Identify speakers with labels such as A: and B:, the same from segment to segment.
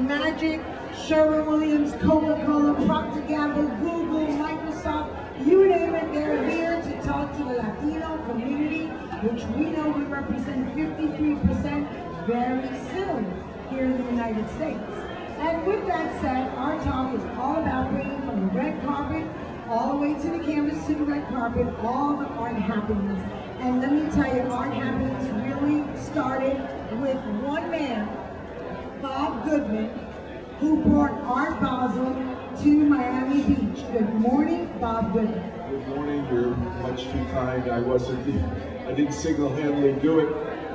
A: Magic, Sherwin-Williams, Coca-Cola, Procter & Gamble, Google, Microsoft, you name it, they're here to talk to the Latino community, which we know we represent 53% very soon here in the United States. And with that said, our talk is all about bringing from the red carpet all the way to the canvas to the red carpet, all the art happenings. And let me tell you, art happenings really started with one man, Bob Goodman, who brought Art Basel to Miami Beach. Good morning, Bob Goodman.
B: Good morning. You're much too kind. I didn't single-handedly do it.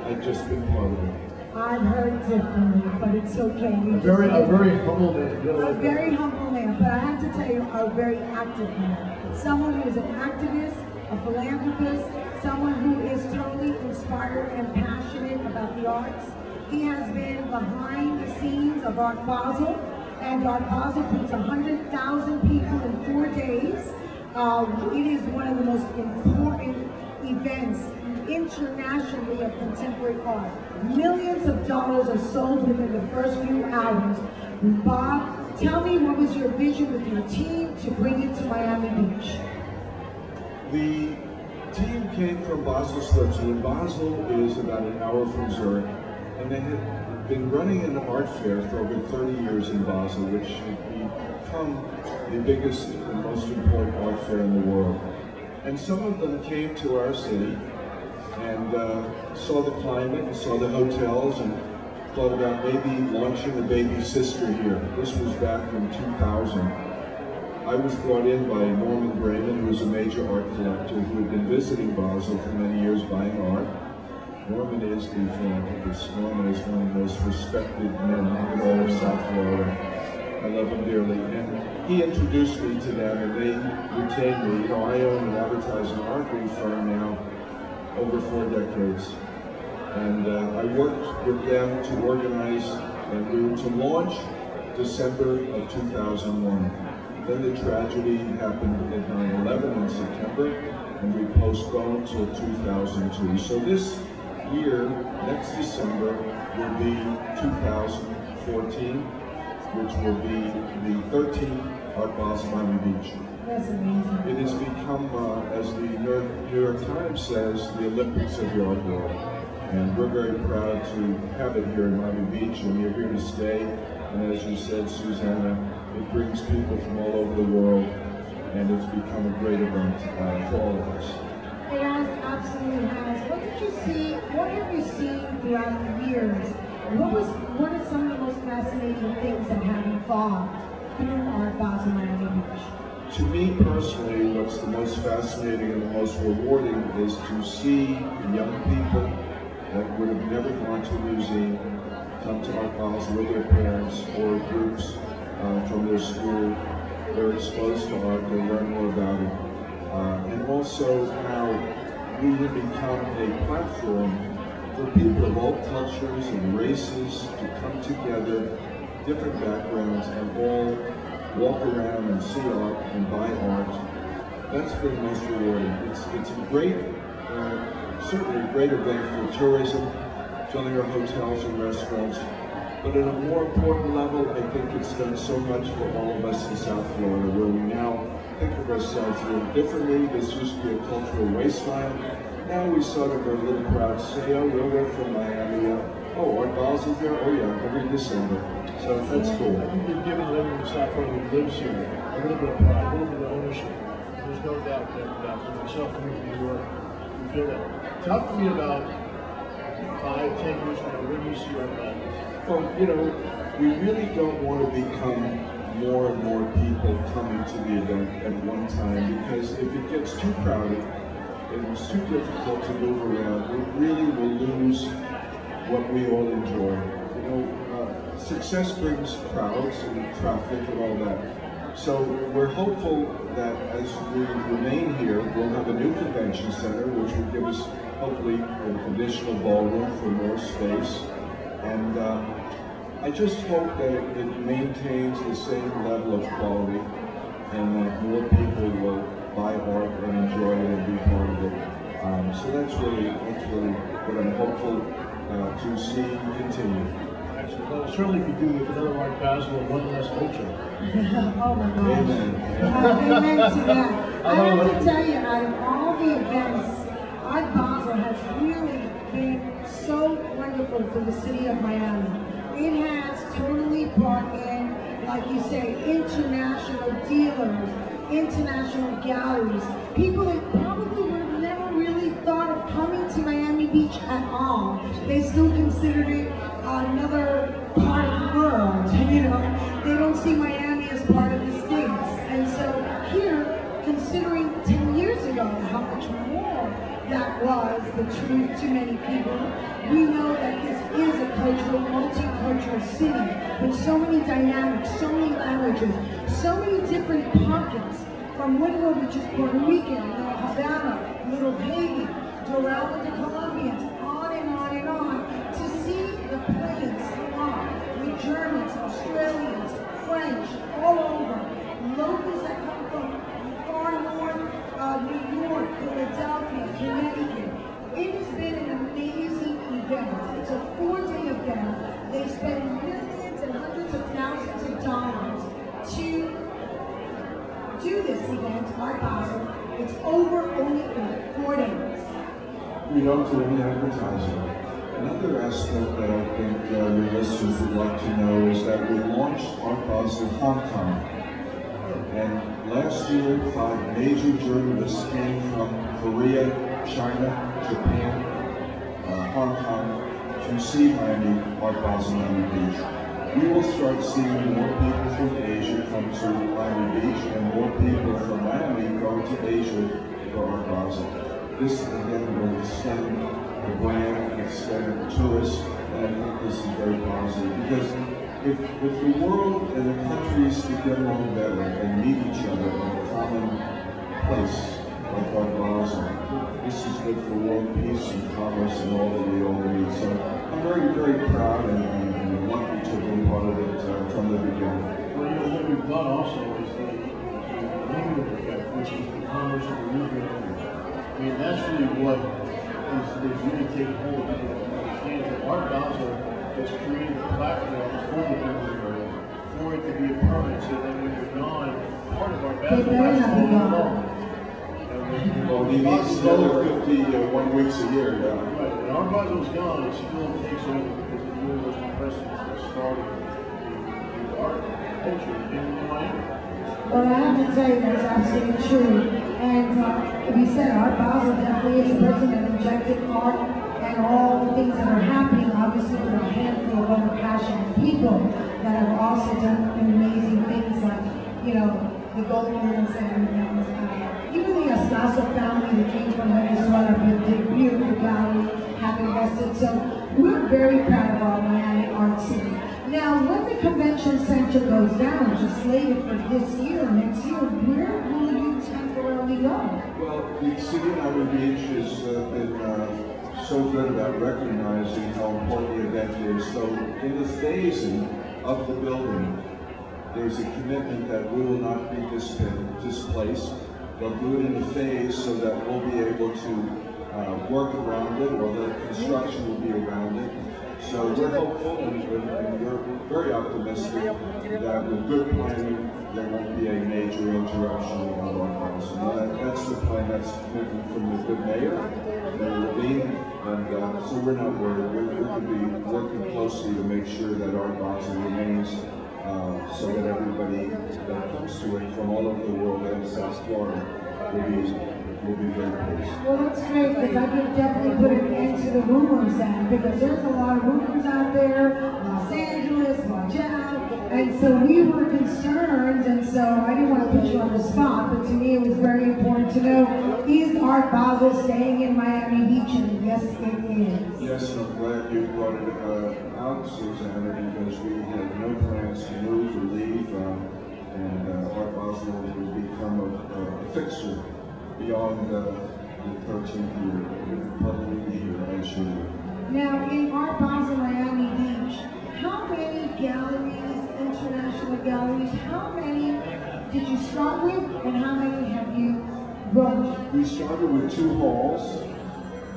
B: I've just been part of it.
A: I've heard differently, but it's okay.
B: A very humble man.
A: A very humble man, but I have to tell you, a very active man. Someone who is an activist, a philanthropist, someone who is totally inspired and passionate about the arts. He has been behind the scenes of Art Basel, and Art Basel puts 100,000 people in 4 days. It is one of the most important events internationally of contemporary art. Millions of dollars are sold within the first few hours. Bob, tell me, what was your vision with your team to bring it to Miami Beach?
B: The team came from Basel, Switzerland. Basel is about an hour from Zurich, and they had been running an art fair for over 30 years in Basel, which had become the biggest and most important art fair in the world. And some of them came to our city and saw the climate and saw the hotels and thought about maybe launching a baby sister here. This was back in 2000. I was brought in by Norman Brayman, who was a major art collector who had been visiting Basel for many years buying art. Norman is the philanthropist. Norman is one of the most respected men in all of South Florida. I love him dearly. And he introduced me to them, and they retained me. You know, I own an advertising art firm now over 4 decades. And I worked with them to organize and to launch December of 2001. Then the tragedy happened at 9/11 in September, and we postponed till 2002. So this year, next December, will be 2014, which will be the 13th Art Basel Miami Beach.
A: That's amazing.
B: It has become, as the New York Times says, the Olympics of the art world. And we're very proud to have it here in Miami Beach, and we're here to stay. And as you said, Susana, it brings people from all over the world, and it's become a great event for all of us.
A: It absolutely has. What did you see, what have you seen throughout the years? What are some of the most fascinating things that have evolved through Art Basel Miami Beach?
B: To me personally, what's the most fascinating and the most rewarding is to see young people that would have never gone to a museum come to Art Basel with their parents or groups from their school. They're exposed to art, they learn more about it. And also how we have become a platform for people of all cultures and races to come together, different backgrounds, and all walk around and see art and buy art. That's been most rewarding. It's a great, certainly a great event for tourism, filling our hotels and restaurants. But at a more important level, I think it's done so much for all of us in South Florida, where we now think of ourselves a little differently. This used to be a cultural wasteland. Now we sort of are a little proud to say, oh, we're from Miami. Oh, Art Basel's there? Oh yeah, every December. So that's cool.
C: You've given living in South Florida who lives here a little bit of pride, a little bit of ownership. There's no doubt that for myself coming to New York, you feel that. Talk to me about 5, 10 years from now, when you see Art Basel.
B: Well, you know, we really don't want to become more and more people coming to the event at one time, because if it gets too crowded and it's too difficult to move around, we really will lose what we all enjoy. You know, success brings crowds and traffic and all that. So we're hopeful that as we remain here, we'll have a new convention center, which will give us hopefully an additional ballroom for more space. And I just hope that it maintains the same level of quality, and that more people will buy art and enjoy it and be part of it. So that's really what I'm hopeful to see continue.
C: Excellent. Well, certainly could do with another Art Basel and one less culture.
A: Oh my gosh.
B: Amen.
A: Amen to that. I have to tell you, out of all the events, Art Basel has really been so wonderful for the city of Miami. It has totally brought in, like you say, international dealers, international galleries, people that probably would have never really thought of coming to Miami Beach at all. They still considered it another part of the world, you know. They don't see Miami as part of the States. And so here, considering 10 years ago how much more that was the truth to many people, we know that this is a cultural, multicultural city with so many dynamics, so many languages, so many different pockets, from Winwood, which is Puerto Rican, Little Havana, Little Haiti, Doral with the Colombians, on and on and on, to see the planes come off with Germans, Australians, French, all over, locals that come from far north, New York, Philadelphia, Connecticut. It has been an amazing event. It's a 4-day event. They spend millions and hundreds of thousands of dollars to do this event, Art Basel. It's over only in 4 days.
B: We don't do any advertising. Another aspect that I think your listeners would like to know is that we launched Art Basel Hong Kong. And last year, 5 major journalists came from Korea, China, Japan, Hong Kong to see Miami Art Basel Miami Beach. We will start seeing more people from Asia come to Miami Beach and more people from Miami go to Asia for Art Basel. This again will extend the brand, extend tourists, and I think this is very positive because if the world and the countries could get along better and meet each other in a common place like Art Basel, this is good for world peace and commerce and all that we all need. So I'm very, very proud and lucky to have been part of it from the beginning.
C: Well, you know, what we've done also is the negative effect, which is the commerce of the movement. I mean, that's really what is really taking hold of people to understand that Art Basel has created a platform for the movement, for it to be a permanent, so that when you're gone, part of our Basel is alone.
B: Well, he needs another 51 weeks a year, yeah.
C: Right, when Art Basel's gone, it still takes over because the universal presence that started the art culture in Miami.
A: Well, I have to tell you, that's absolutely true. And we said Art Basel definitely is a person that injected art and all the things that are happening. Obviously, there are a handful of other passionate people that have also done amazing things like, you know, the Goodmans and even the Susana family that came from Venezuela with the beautiful gallery, have invested. So we're very proud of our Miami Art City. Now, when the convention center goes down, which is slated for this year, next year, where will you temporarily go?
B: Well, the city of Miami Beach has been so good about recognizing how important the event is. So in the phasing of the building, there's a commitment that we will not be displaced. They'll do it in a phase so that we'll be able to work around it, or the construction will be around it. So we're hopeful and we're very optimistic that with good planning, there won't be a major interruption of Art Basel. That's the plan, that's the commitment from the good mayor, Mayor Levine, and so we're not worried. We're going to be working closely to make sure that Art Basel remains so that everybody that comes to it from all over the world and South Florida will be very pleased.
A: Well, that's great, because I can definitely put an end to the rumors then, because there's a lot of rumors out there, Los Angeles, Margell, and so we were concerned, and so I didn't want to put you on the spot, but to me it was very important to know, is Art Basel staying in Miami Beach? And yes, it is.
B: Yes, I'm glad you brought it out, Susana, because we had no plans to move or leave, and Art Basel will become a fixture beyond the 13th year, probably here, as usual.
A: Now, in Art Basel Miami Beach, how many galleries, international galleries, how many did you start with, and how many have you grown?
B: We started with 2 halls,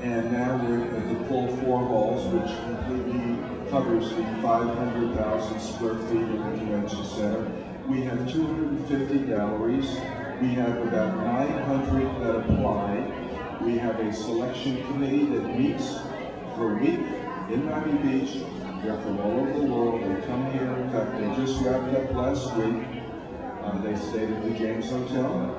B: and now we're at the full 4 halls, which completely covers the 500,000 square feet of the convention center. We have 250 galleries. We have about 900 that apply. We have a selection committee that meets for a week in Miami Beach. They're from all over the world. They come here. In fact, they just wrapped up last week. They stayed at the James Hotel.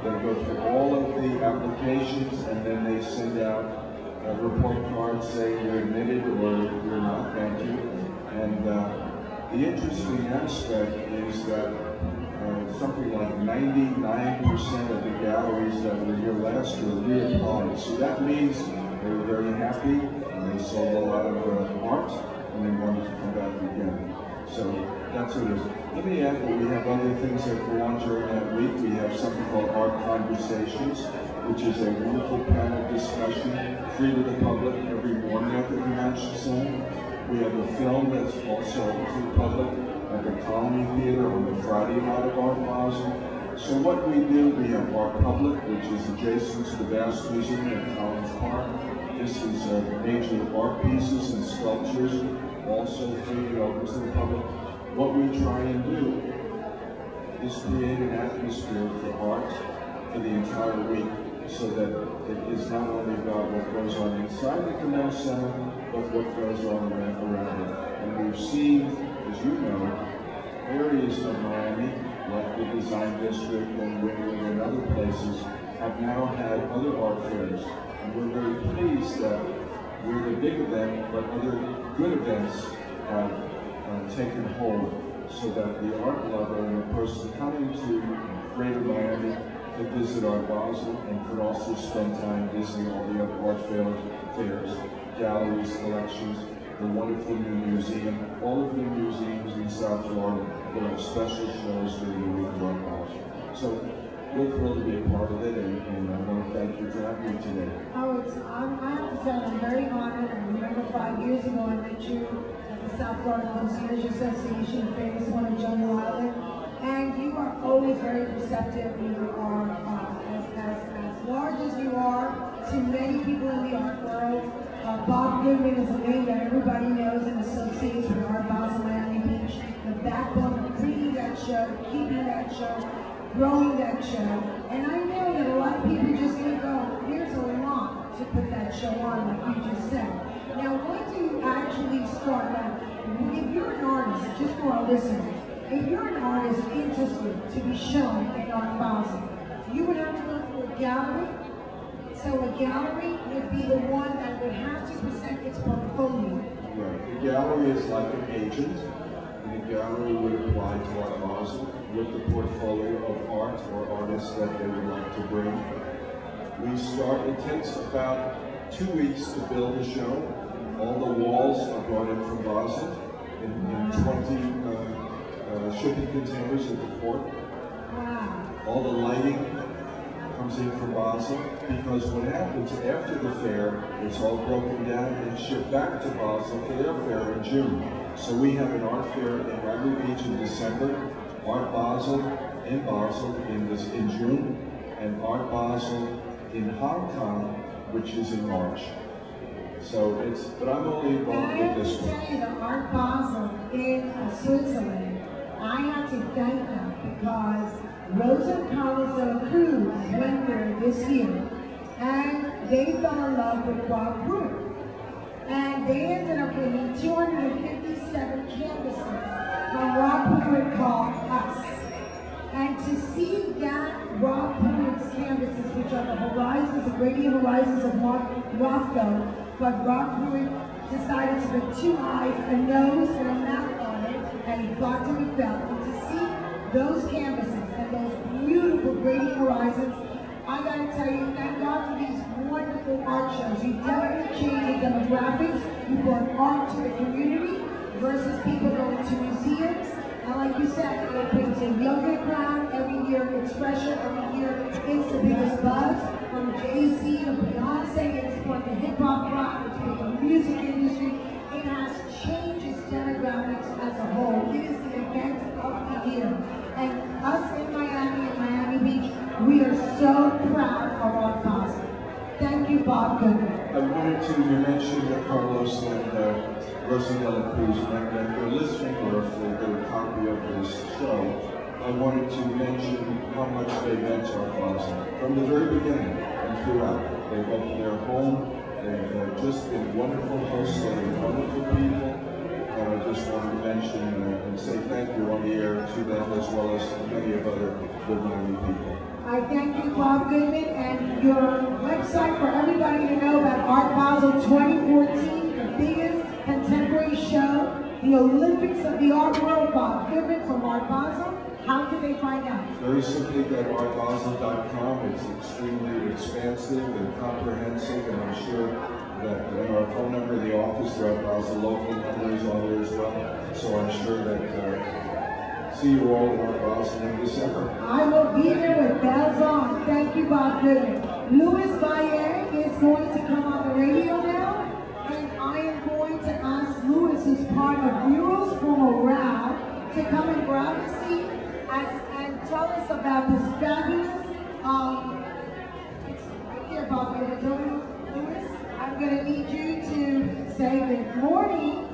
B: They go through all of the applications, and then they send out a report card saying you're admitted or you're not, thank you. And the interesting aspect is that something like 99% of the galleries that were here last year reapplied. So that means they were very happy, and they sold a lot of art, and they wanted to come back again. So that's what it is. Let me add that we have other things that go on during that week. We have something called Art Conversations, which is a wonderful panel discussion, free to the public every morning at the convention center. We have a film that's also open to the public at the Colony Theater on the Friday night of Art Basel. So what we do, we have Art Public, which is adjacent to the Bass Museum at Collins Park. This is major art pieces and sculptures, also free and open to the public. What we try and do is create an atmosphere for art for the entire week, so that it is not only about what goes on inside the convention center, but what goes on around it. And we've seen, as you know, areas of Miami, like the Design District and Wynwood and other places, have now had other art fairs. And we're very pleased that we're the big event, but other good events have taken hold, so that the art lover and the person coming to Greater Miami could visit Art Basel and could also spend time visiting all the other art fairs, galleries, collections, the wonderful new museum. All of the museums in South Florida will have special shows during the week of Art Basel. So we're thrilled to be a part of it, and I want to thank you for having me today.
A: Oh, I have to say I'm very honored. I remember 5 years ago I met you at the South Florida Concierge Association, the famous one in Jungle Island, and you are always very receptive. You are as large as you are to many people in the art world. Bob Goodman is a name that everybody knows and associates with Art Basel Miami Beach, the backbone of bringing that show, keeping that show, growing that show. And I know that a lot of people just think, oh, here's a lot to put that show on, like you just said. Now, when do you actually start out? If you're an artist, just for our listeners, if you're an artist interested to be shown in Art Basel, you would have to go through a gallery. So a gallery would be the one that would have to present its portfolio.
B: Right. The gallery is like an agent, and the gallery would apply to Art Basel with the portfolio of art or artists that they would like to bring. It takes about 2 weeks to build a show. All the walls are brought in from Basel in 20 shipping containers at the port.
A: Wow.
B: All the lighting comes in from Basel, because what happens after the fair, it's all broken down and shipped back to Basel for their fair in June. So we have an art fair in Miami Beach in December, Art Basel in Basel in June, and Art Basel in Hong Kong, which is in March. So but I'm only involved with this one.
A: I have to tell you, the Art Basel in Switzerland, I have to thank them, because Rosa Collins of Cruz went there this year, and they fell in love with Rob Pruitt. And they ended up winning 257 canvases from Rob Pruitt called Us. And to see that Rob Pruitt's canvases, which are the horizons, the gradient horizons of Mark Rothko, but Rob Pruitt decided to put 2 eyes, a nose, and a mouth on it, and he thought to himself. And to see those canvases and those beautiful gradient horizons, I gotta tell you, thank God for these wonderful art shows. You definitely changed the demographics. You brought art to the community versus people going to museums. And like you said, it brings a younger crowd. Every year it's fresher. Every year it's the biggest buzz. From Jay-Z to Beyonce, it's brought the hip-hop rock, it's brought the music industry. It has changed its demographics as a whole. It is the event of the year. And us in Miami Beach, we are so proud of our Basel. Thank you, Bob Goodman.
B: I wanted to mention that Carlos and Rosanella Cruz, when they're listening or if they get a copy of this show, I wanted to mention how much they meant to our Basel from the very beginning and throughout. They've opened their home, they've just been wonderful hosts, they're wonderful people, and I just wanted to mention and say thank you on the air to them as well as many of other good Miami people.
A: I thank you, Bob Goodman, and your website for everybody to know about Art Basel 2014, the biggest contemporary show, the Olympics of the art world. Bob Goodman from Art Basel. How can they find out?
B: Very simply, go to artbasel.com. It's extremely expansive and comprehensive, and I'm sure that our phone number in the office, the Art Basel local number is on there as well. So I'm sure that see you all at Art Basel in December.
A: I will be there with bells on. Thank you, Bob Goodman. Luis Valle is going to come on the radio now, and I am going to ask Luis, who's part of Murals from Around, to come and grab a seat and tell us about this fabulous, it's right here, Bob Goodman. Luis, I'm going to need you to say good morning